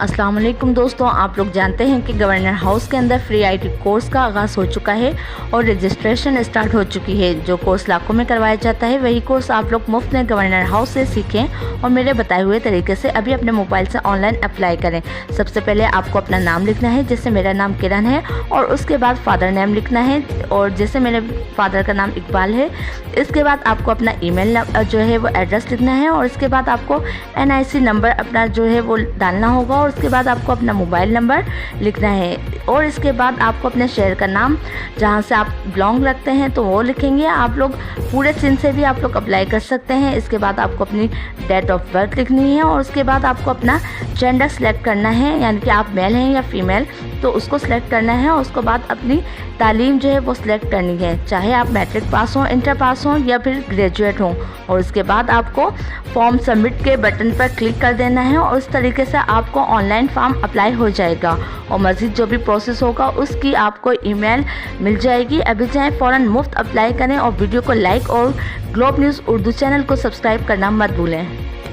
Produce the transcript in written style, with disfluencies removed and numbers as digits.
अस्सलाम वालेकुम दोस्तों, आप लोग जानते हैं कि गवर्नर हाउस के अंदर फ्री आईटी कोर्स का आगाज़ हो चुका है और रजिस्ट्रेशन स्टार्ट हो चुकी है। जो कोर्स लाखों में करवाया जाता है वही कोर्स आप लोग मुफ्त में गवर्नर हाउस से सीखें और मेरे बताए हुए तरीके से अभी अपने मोबाइल से ऑनलाइन अप्लाई करें। सबसे पहले आपको अपना नाम लिखना है, जैसे मेरा नाम किरण है, और उसके बाद फादर नेम लिखना है, और जैसे मेरे फादर का नाम इकबाल है। इसके बाद आपको अपना ईमेल जो है वो एड्रेस लिखना है, और इसके बाद आपको NIC नंबर अपना जो है वो डालना होगा, और उसके बाद आपको अपना मोबाइल नंबर लिखना है, और इसके बाद आपको अपने शहर का नाम जहाँ से आप बिलोंग रखते हैं तो वो लिखेंगे। आप लोग पूरे सिंध से भी आप लोग अप्लाई कर सकते हैं। इसके बाद आपको अपनी डेट ऑफ बर्थ लिखनी है, और उसके बाद आपको अपना जेंडर सेलेक्ट करना है, यानी कि आप मेल हैं या फीमेल, तो उसको सिलेक्ट करना है। और उसके बाद अपनी तालीम जो है वो सिलेक्ट करनी है, चाहे आप मैट्रिक पास हों, इंटर पास हों या फिर ग्रेजुएट हों। और इसके बाद आपको फॉर्म सबमिट के बटन पर क्लिक कर देना है, और उस तरीके से आपको ऑनलाइन फॉर्म अप्लाई हो जाएगा, और मज़ीद जो भी प्रोसेस होगा उसकी आपको ईमेल मिल जाएगी। अभी जाएँ फ़ौरन मुफ्त अप्लाई करें, और वीडियो को लाइक और ग्लोब न्यूज़ उर्दू चैनल को सब्सक्राइब करना मत भूलें।